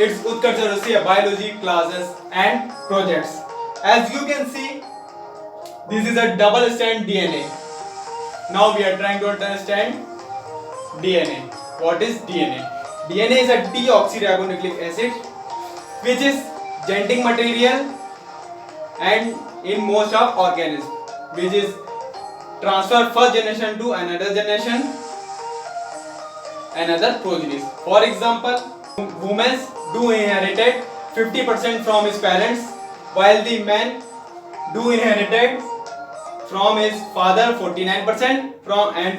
its Utkarsh Joshi biology classes and projects. As you can see, this is a double strand DNA. Now we are trying to understand DNA. What is DNA? DNA is a deoxyribonucleic acid which is genetic material and in most of organisms, which is transfer first generation to another generation, another progenies. For example, women do inherited 50% from his parents, while the man do inherited from his father 49%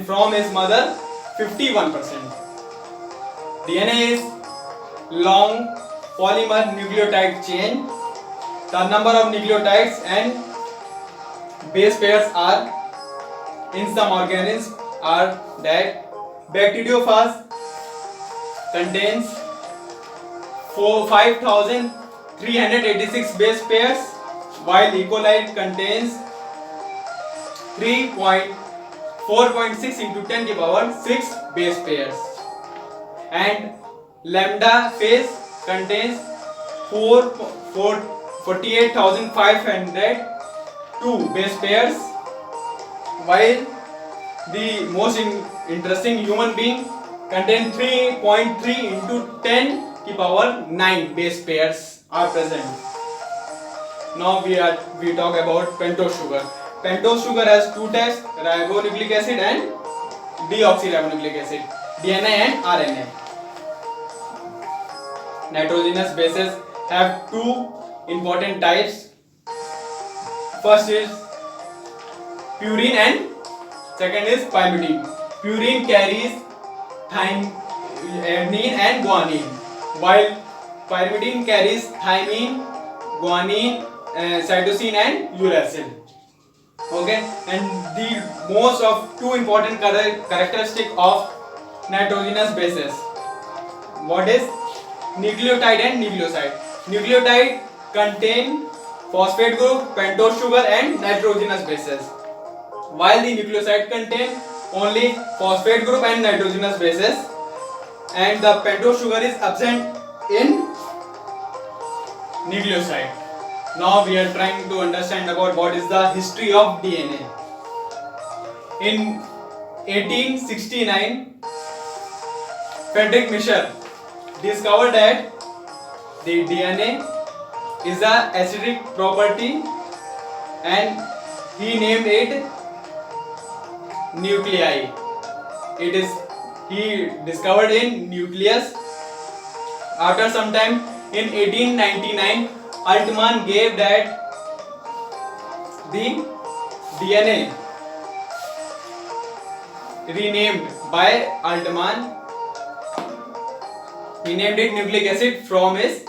from his mother 51%. DNA is long polymer nucleotide chain. The number of nucleotides and base pairs are in some organisms are that bacteriophage contains 5,386 base pairs, while E. coli contains 4.6 into 10 to the power 6 base pairs, and lambda phase contains 48,502 base pairs, while the most interesting human being contains 3.3 into 10 to the power 9 base pairs are present. Now we talk about pentose sugar. Pentose sugar has two types: ribonucleic acid and deoxyribonucleic acid, DNA and RNA. Nitrogenous bases have two important types. First is purine and second is pyrimidine. Purine carries thymine and guanine, while pyrimidine carries thymine, guanine, cytosine and uracil. Okay, and the most of two important characteristic of nitrogenous bases. What is nucleotide and nucleoside? Nucleotide contain phosphate group, pentose sugar and nitrogenous bases, while the nucleoside contain only phosphate group and nitrogenous bases, and the pentose sugar is absent in nucleoside. Now we are trying to understand about what is the history of DNA. In 1869, Friedrich Michel discovered that the DNA is a acidic property, and he named it nuclei. He discovered in nucleus. After some time in 1899, Altman gave that the DNA renamed by Altman. He named it nucleic acid for its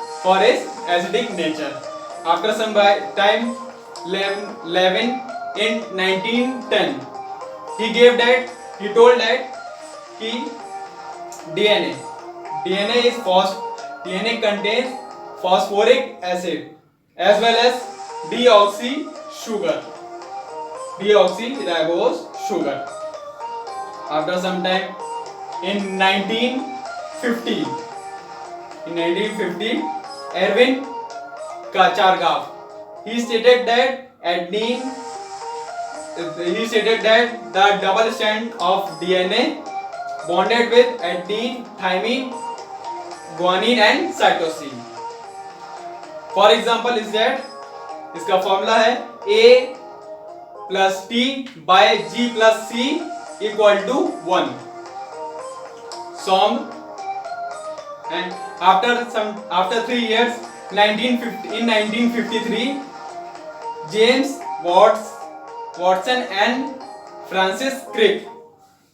acidic nature. After some time, Levin in 1910, he told that DNA contains phosphoric acid as well as deoxyribose sugar. After some time in 1950, Erwin Chargaff, he stated that the double strand of DNA bonded with adenine, thymine, guanine and cytosine. For example is that इसका formula है A plus T by G plus C equal to 1. And after 3 years, in 1953, James Watson and Francis Crick,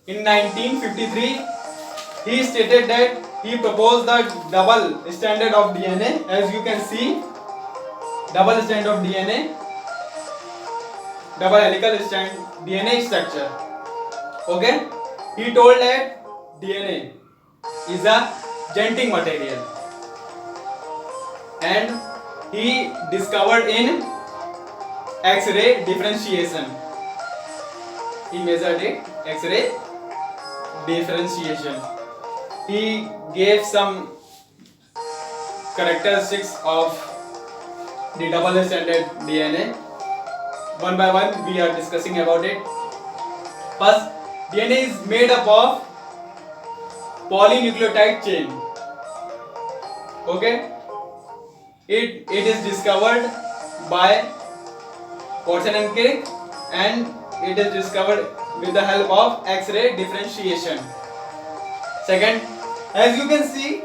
in 1953, he stated that he proposed the double stranded of DNA. As you can see, double strand of DNA, double helical strand DNA structure. Okay, he told that DNA is a genetic material, and he discovered in X-ray differentiation. He measured it X-ray differentiation. He gave some characteristics of the double stranded DNA. One by one we are discussing about it. First, DNA is made up of polynucleotide chain. Okay, it is discovered by Watson and Crick, and it is discovered with the help of X-ray differentiation. Second, as you can see,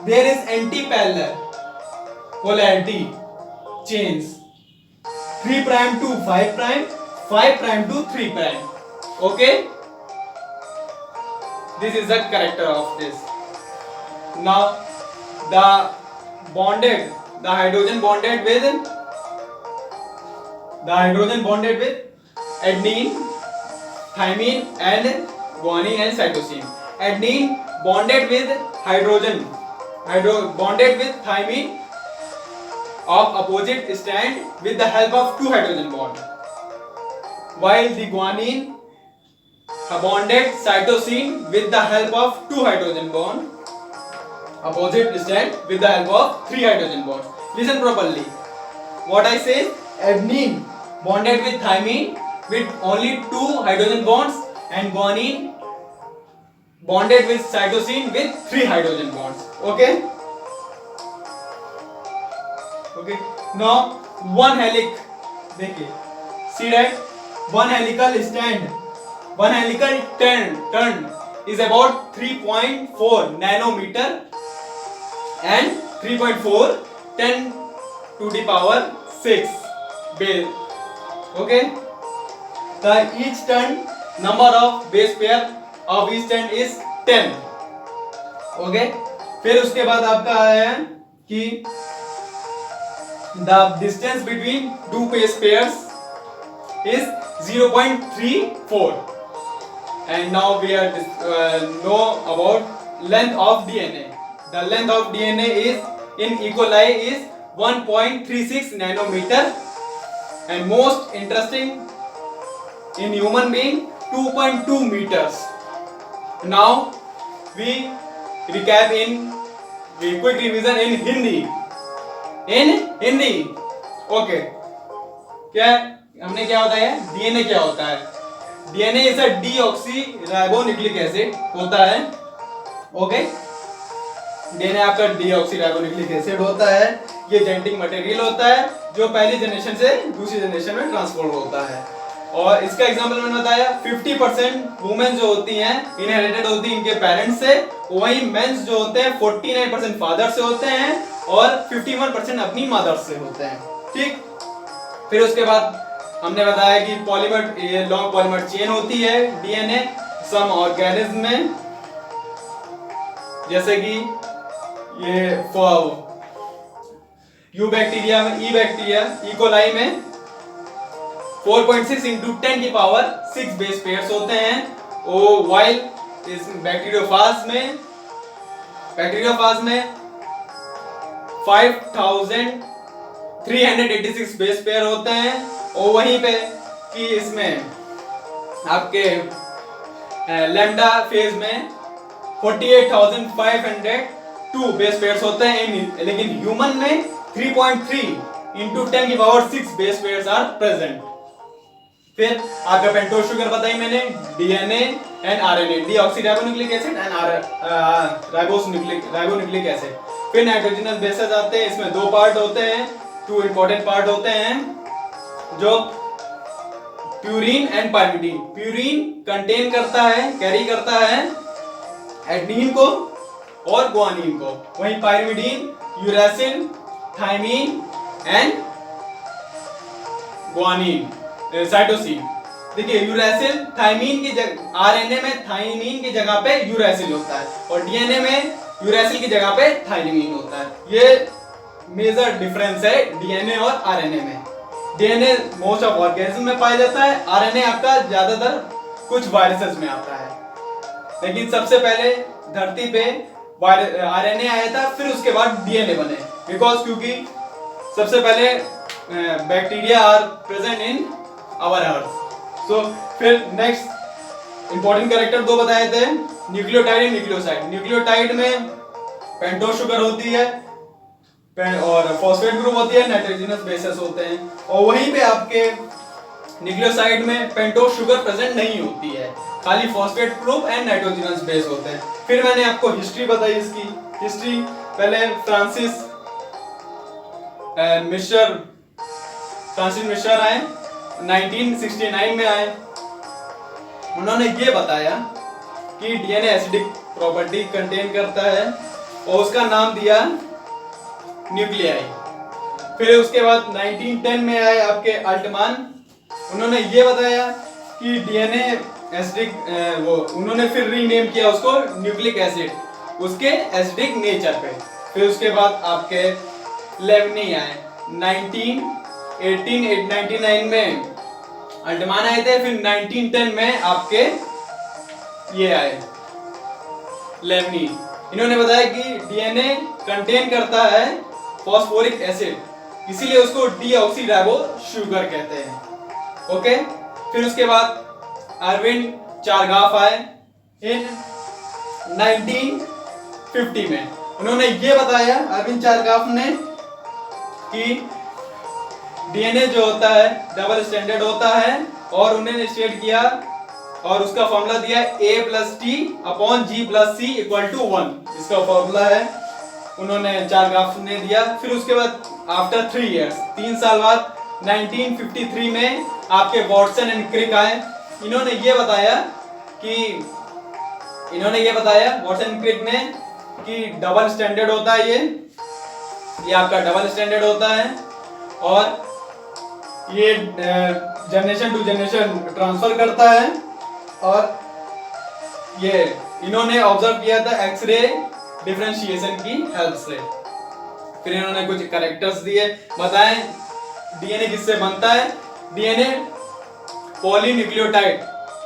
there is anti-parallel polarity chains, 3' to 5', 5' to 3'. Okay, this is the character of this. Now the hydrogen bonded with adenine, thymine and guanine and cytosine. Adenine bonded with bonded with thymine of opposite strand with the help of 2 hydrogen bond, while the guanine bonded cytosine with the help of 2 hydrogen bond opposite strand with the help of 3 hydrogen bonds. Listen properly. What I say, adenine bonded with thymine with only 2 hydrogen bonds, and guanine bonded with cytosine with 3 hydrogen bonds. Okay. Now one helix, देखिए, see that one helical turn is about 3.4 nanometer and 3.4 10 to the power 6 base. Okay, the each turn number of base pair of each turn is 10. Okay, फिर उसके बाद आपका आया है कि the distance between 2 base pairs is 0.34, and now we are know about length of DNA. The length of DNA is in E. coli is 1.36 nanometer, and most interesting in human being 2.2 meters. Now we recap in quick revision in Hindi. Okay, क्या हमने क्या होता है, DNA क्या होता है? DNA is a deoxyribonucleic acid होता है. ओके, डीएनए आपका डीऑक्सीराइबोन्यूक्लिक एसिड होता है. ये जेनेटिक मटेरियल होता है जो पहली जनरेशन से दूसरी जनरेशन में ट्रांसफर होता है. और इसका एग्जांपल मैंने बताया, 50% वुमेन जो होती हैं इनहेरिटेड होती हैं इनके पेरेंट्स से, वहीं मेंस जो होते हैं 49% फादर से होते हैं और 51% अपनी मदर से होते हैं. ठीक, फिर उसके बाद हमने बताया कि पॉलीमर, ये लॉन्ग पॉलीमर चेन होती है डीएनए सम ऑर्गेनिज्म में, जैसे कि ये यू बैक्टीरिया में, ई कोलाई में 4.6 into 10 की पावर 6 बेस पेयर्स होते हैं. ओ वाइल इस बैक्टीरियोफाज में 5386 बेस पेयर होते हैं. और वहीं पे कि इसमें आपके लैम्डा फेज में 48,502 बेस पेयर्स होते हैं. लेकिन ह्यूमन में 3.3 into 10 की power 6 base pairs are present. फिर आपका पेंटोज शुगर बताई मैंने, DNA and RNA, deoxyribonucleic acid and ribonucleic acid. फिर नाइट्रोजनस बेसेस आते हैं, इसमें 2 पार्ट होते हैं, 2 इंपॉर्टेंट पार्ट होते हैं जो purine and pyrimidine. Purine contain करता है, कैरी करता है एडेनिन को और गुआनिन को, वहीं pyrimidine uracil, thymine and guanine, cytosine. देखिए, यूरेसिल थाइमिन की जगह, आरएनए में थाइमिन की जगह पे यूरेसिल होता है और डीएनए में यूरेसिल की जगह पे थाइमिन होता है. ये मेजर डिफरेंस है डीएनए और आरएनए में. डीएनए मोस्ट ऑफ ऑर्गेनिज्म में पाया जाता है, आरएनए आपका ज्यादातर कुछ वायरसेस में आता है. लेकिन सबसे पहले धरती पे आरएनए आया था, फिर उसके बाद डीएनए बने, क्योंकि सबसे पहले bacteria are present in our earth. So फिर नेक्स्ट इंपॉर्टेंट कैरेक्टर 2 बताए थे, न्यूक्लियोटाइड एंड न्यूक्लियोसाइड. न्यूक्लियोटाइड में पेंटोज शुगर होती है, और फॉस्फेट ग्रुप होती है, नाइट्रोजनस बेसेस होते हैं। और वहीं पे आपके न्यूक्लियोसाइड में पेंटोज शुगर प्रेजेंट नहीं होती है, खाली phosphate group and nitrogenous base होते हैं। फिर मैंने आपको हिस्ट्री बताई इसकी। हिस्ट्री पहले फ्रांसिस मिश्र आए, 1969 में आए। उन्होंने ये बताया कि डीएनए एसिडिक प्रॉपर्टी कंटेन करता है और उसका नाम दिया न्यूक्लियाई। फिर उसके बाद 1910 में आए आपके अल्टमान। उन्होंने ये बताया कि डीएनए एसिडिक उन्होंने फिर रीनेम किया उसको न्यूक्लिक एसिड, उसके एसिडिक नेचर पे। फिर उसके बाद आपके लेवनी आए 1999 में अल्टमान आए थे। फिर 1910 में आपके ये आए लेवनी। इन्होंने बताया कि डीएनए कंटेन करता है फॉस्फोरिक एसिड, इसीलिए उसको डीऑक्सीराइबो शुगर कहते हैं। ओके। फिर उसके बाद अरविंद चारगाफ आए इन 1950 में। उन्होंने ये बताया, अरविंद चारगाफ ने, कि डीएनए जो होता है डबल स्टैंडर्ड होता है, और उन्होंने स्टेट किया और उसका फॉर्मूला दिया A+T/G+C=1। इसका फॉर्मूला है, उन्होंने चारगाफ ने दिया। फिर उसके बाद आफ्टर 3 इयर्स, 3 साल बाद 1953 में आपके वॉटसन एंड क्रिक आए। इन्होंने ये बताया वॉटसन एंड क्रिक ने कि डबल स्टैंडर्ड होता है, ये आपका डबल स्टैंडर्ड होता है और ये जनरेशन टू जनरेशन ट्रांसफर करता है। और ये इन्होंने ऑब्जर्व किया था एक्सरे डिफरेंशिएशन की हेल्प से। फिर इन्होंने कुछ कैरेक्टर्स दिए, बताएं डीएनए किससे बनता है। डीएनए पॉलीन्यूक्लियोटाइड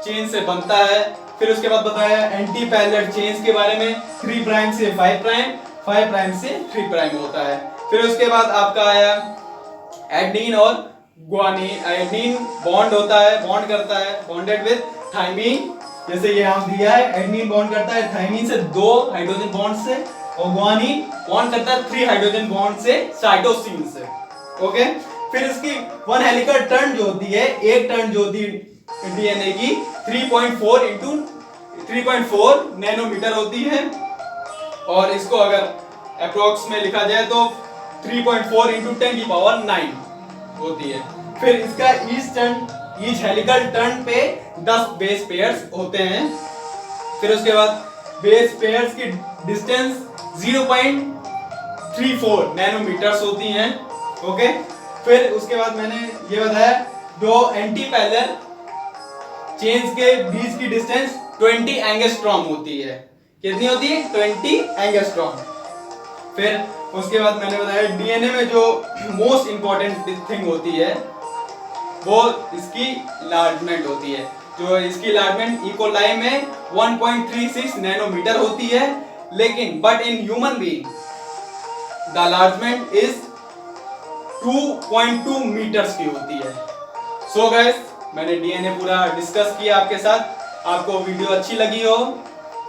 चेन से बनता है। फिर उसके बाद बताया एंटी पैरेलल चेन्स के बारे में, 3 प्राइम से 5 प्राइम, 5 प्राइम से 3 प्राइम होता है। फिर उसके बाद आपका आया एडेनिन और ग्वानिन। एडेनिन बॉन्ड होता है, बॉन्ड करता है बॉन्डेड विद थाइमिन, जैसे ये हम दिया है। एडेनिन बॉन्ड करता है थाइमिन से 2 हाइड्रोजन बॉन्ड से, और ग्वानिन बॉन्ड करता है 3 हाइड्रोजन बॉन्ड से साइटोसिन से। ओके। फिर इसकी 1 हेलिकल टर्न जो होती है, एक टर्न जो होती है डीएनए की 3.4 नैनोमीटर होती है, और इसको अगर अप्रोक्स में लिखा जाए तो 3.4 × 10⁹ होती है। फिर इसका ईच हेलिकल टर्न पे 10 बेस पेयर्स होते हैं। फिर उसके बाद बेस पेयर्स की डिस्टेंस 0.34 नैनोमीटर्स होती हैं। ओके। फिर उसके बाद मैंने ये बताया दो एंटी पैरेलल चेन्स के बीच की डिस्टेंस 20 एंगस्ट्रॉम होती है। कितनी होती है? 20 एंगस्ट्रॉम। फिर उसके बाद मैंने बताया डीएनए में जो मोस्ट इंपॉर्टेंट थिंग होती है वो इसकी लार्जमेंट होती है। जो इसकी लार्जमेंट इकोलाई में 1.36 नैनोमीटर होती है, लेकिन but in human being the largement is 2.2 meters की होती है। सो गाइस, मैंने डीएनए पूरा डिस्कस किया आपके साथ। आपको वीडियो अच्छी लगी हो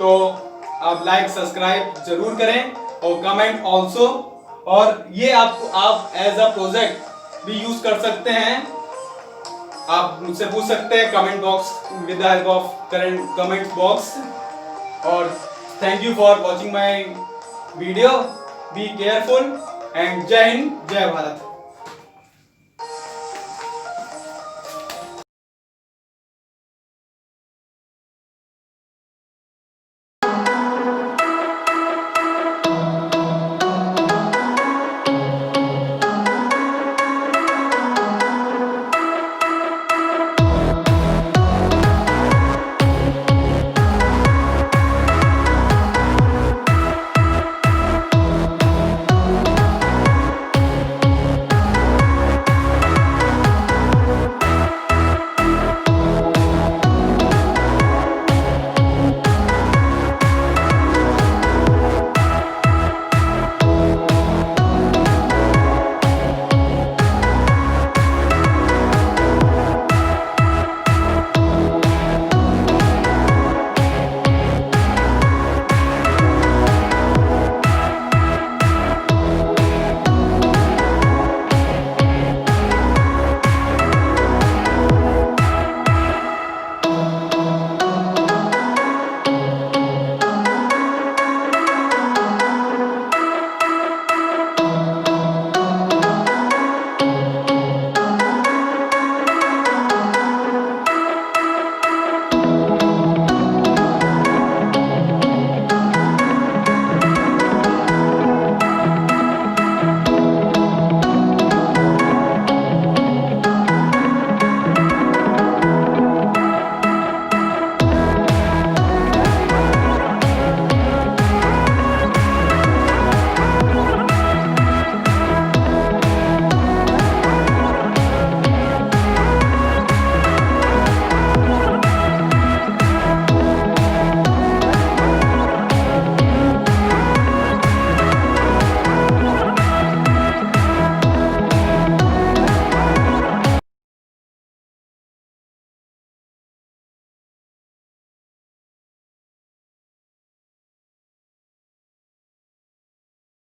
तो आप लाइक सब्सक्राइब जरूर करें और कमेंट ऑल्सो। और ये आप एज अ प्रोजेक्ट भी यूज कर सकते हैं। आप मुझसे पूछ सकते हैं comment box with the help of current comment box. और thank you for watching my video. Be careful and Jai Hind, जय भारत।